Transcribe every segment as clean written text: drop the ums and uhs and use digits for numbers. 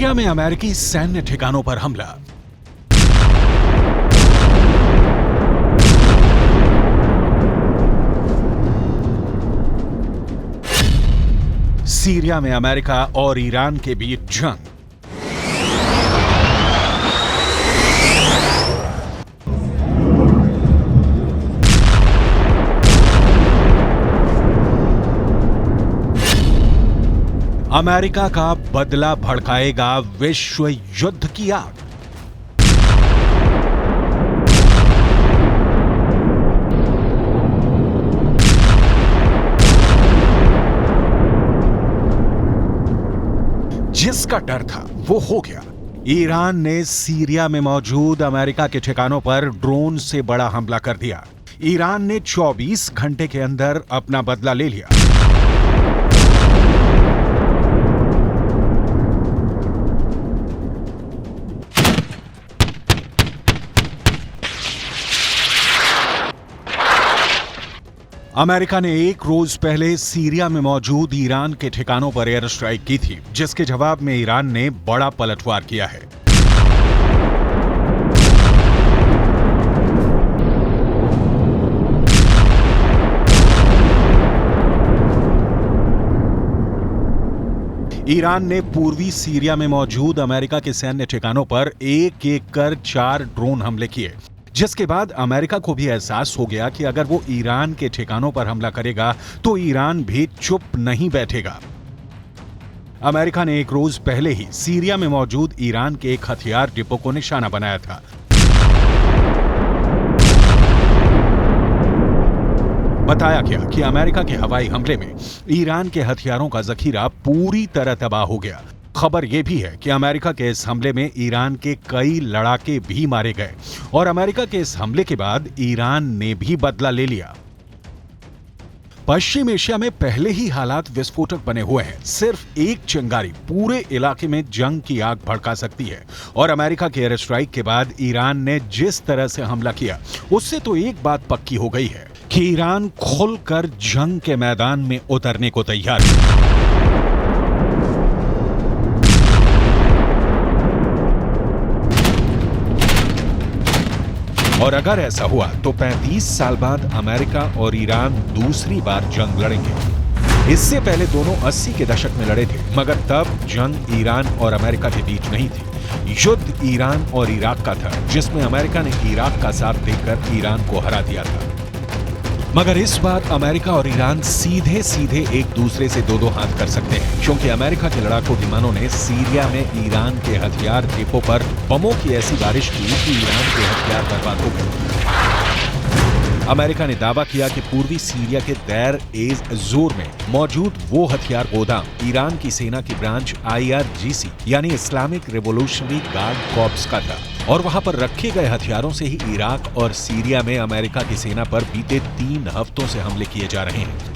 Syria में अमेरिकी सैन्य ठिकानों पर हमला। सीरिया में अमेरिका और ईरान के बीच जंग। अमेरिका का बदला भड़काएगा विश्व युद्ध की आग। जिसका डर था वो हो गया। ईरान ने सीरिया में मौजूद अमेरिका के ठिकानों पर ड्रोन से बड़ा हमला कर दिया। ईरान ने 24 घंटे के अंदर अपना बदला ले लिया। अमेरिका ने एक रोज पहले सीरिया में मौजूद ईरान के ठिकानों पर एयर स्ट्राइक की थी, जिसके जवाब में ईरान ने बड़ा पलटवार किया है। ईरान ने पूर्वी सीरिया में मौजूद अमेरिका के सैन्य ठिकानों पर एक एक कर 4 ड्रोन हमले किए, जिसके बाद अमेरिका को भी एहसास हो गया कि अगर वो ईरान के ठिकानों पर हमला करेगा तो ईरान भी चुप नहीं बैठेगा। अमेरिका ने एक रोज पहले ही सीरिया में मौजूद ईरान के एक हथियार डिपो को निशाना बनाया था। बताया गया कि अमेरिका के हवाई हमले में ईरान के हथियारों का जखीरा पूरी तरह तबाह हो गया। खबर यह भी है कि अमेरिका के इस हमले में ईरान के कई लड़ाके भी मारे गए और अमेरिका के इस हमले के बाद ईरान ने भी बदला ले लिया। पश्चिम एशिया में पहले ही हालात विस्फोटक बने हुए हैं। सिर्फ एक चिंगारी पूरे इलाके में जंग की आग भड़का सकती है और अमेरिका के एयर स्ट्राइक के बाद ईरान ने जिस तरह से हमला किया, उससे तो एक बात पक्की हो गई है कि ईरान खुलकर जंग के मैदान में उतरने को तैयार है। और अगर ऐसा हुआ तो 35 साल बाद अमेरिका और ईरान दूसरी बार जंग लड़ेंगे। इससे पहले दोनों 80 के दशक में लड़े थे, मगर तब जंग ईरान और अमेरिका के बीच नहीं थी। युद्ध ईरान और इराक का था, जिसमें अमेरिका ने इराक का साथ देकर ईरान को हरा दिया था। मगर इस बार अमेरिका और ईरान सीधे सीधे एक दूसरे से दो हाथ कर सकते हैं, क्योंकि अमेरिका के लड़ाकू विमानों ने सीरिया में ईरान के हथियार डिपो पर बमों की ऐसी बारिश की कि ईरान के हथियार बर्बाद हो गए। अमेरिका ने दावा किया कि पूर्वी सीरिया के दैर एज जोर में मौजूद वो हथियार गोदाम ईरान की सेना की ब्रांच IRGC यानी इस्लामिक रिवॉल्यूशनरी गार्ड कॉर्प्स का था और वहां पर रखे गए हथियारों से ही इराक और सीरिया में अमेरिका की सेना पर बीते 3 हफ्तों से हमले किए जा रहे हैं।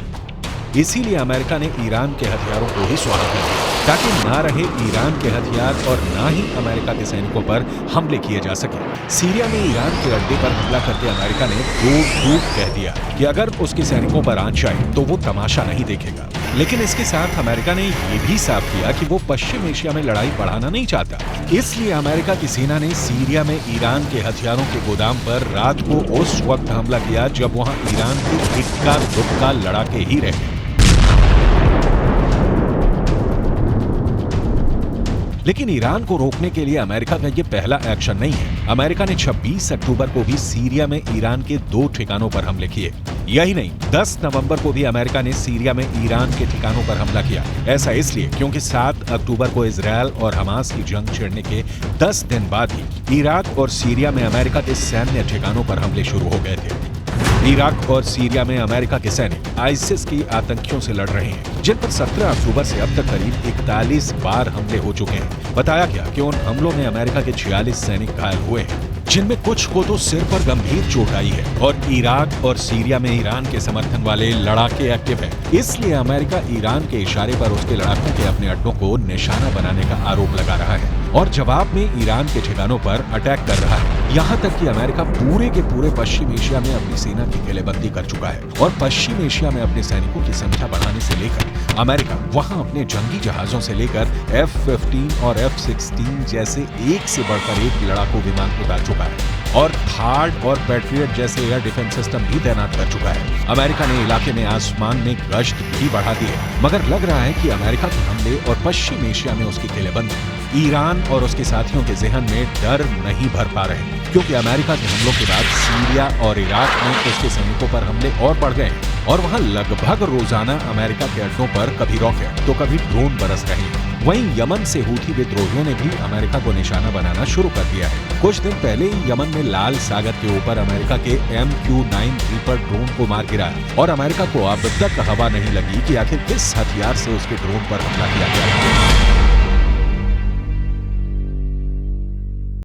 इसीलिए अमेरिका ने ईरान के हथियारों को ही स्वाहा कर दिया, ताकि ना रहे ईरान के हथियार और ना ही अमेरिका के सैनिकों पर हमले किए जा सके। सीरिया में ईरान के अड्डे पर हमला करके अमेरिका ने दो कह दिया कि अगर उसके सैनिकों पर आंच आए तो वो तमाशा नहीं देखेगा। लेकिन इसके साथ अमेरिका ने ये भी साफ किया कि वो पश्चिम एशिया में लड़ाई बढ़ाना नहीं चाहता। इसलिए अमेरिका की सेना ने सीरिया में ईरान के हथियारों के गोदाम पर रात को उस वक्त हमला किया जब वहां ईरान के इक्का दुक्का लड़ाके ही रहे। लेकिन ईरान को रोकने के लिए अमेरिका का ये पहला एक्शन नहीं है। अमेरिका ने 26 अक्टूबर को भी सीरिया में ईरान के 2 ठिकानों पर हमले किए। यही नहीं, 10 नवंबर को भी अमेरिका ने सीरिया में ईरान के ठिकानों पर हमला किया। ऐसा इसलिए क्योंकि 7 अक्टूबर को इजरायल और हमास की जंग छिड़ने के 10 दिन बाद ही इराक और सीरिया में अमेरिका के सैन्य ठिकानों पर हमले शुरू हो गए थे। इराक और सीरिया में अमेरिका के सैनिक आईसिस की आतंकियों से लड़ रहे हैं, जिन पर 17 अक्टूबर से अब तक करीब 41 बार हमले हो चुके हैं। बताया गया कि उन हमलों में अमेरिका के 46 सैनिक घायल हुए हैं, जिनमें कुछ को तो सिर पर गंभीर चोट आई है। और इराक और सीरिया में ईरान के समर्थन वाले लड़ाके एक्टिव हैं। इसलिए अमेरिका ईरान के इशारे पर उसके लड़ाकों के अपने अड्डों को निशाना बनाने का आरोप लगा रहा है। और जवाब में ईरान के ठिकानों पर अटैक कर रहा है। यहाँ तक कि अमेरिका पूरे के पूरे पश्चिम एशिया में अपनी सेना की घेरेबंदी कर चुका है और पश्चिम एशिया में अपने सैनिकों की संख्या बढ़ाने से लेकर अमेरिका वहाँ अपने जंगी जहाजों से लेकर F-15 और F-16 जैसे एक से बढ़कर एक लड़ाकू विमान उतार चुका है और थार्ड और पैट्रियट जैसे एयर डिफेंस सिस्टम भी तैनात कर चुका है। अमेरिका ने इलाके में आसमान में गश्त भी बढ़ा दी है, मगर लग रहा है कि अमेरिका के हमले और पश्चिम एशिया में उसकी घेरेबंदी ईरान और उसके साथियों के जहन में डर नहीं भर पा रहे, क्योंकि अमेरिका के हमलों के बाद सीरिया और इराक में उसके सैनिकों पर हमले और बढ़ गए हैं और वहां लगभग रोजाना अमेरिका के अड्डों पर कभी रॉकेट तो कभी ड्रोन बरस रहे हैं। वहीं यमन से हूथी विद्रोहियों ने भी अमेरिका को निशाना बनाना शुरू कर दिया है। कुछ दिन पहले ही यमन में लाल सागर के ऊपर अमेरिका के MQ-9 रीपर ड्रोन को मार गिराया और अमेरिका को अब तक हवा नहीं लगी कि आखिर किस हथियार से उसके ड्रोन पर हमला किया गया।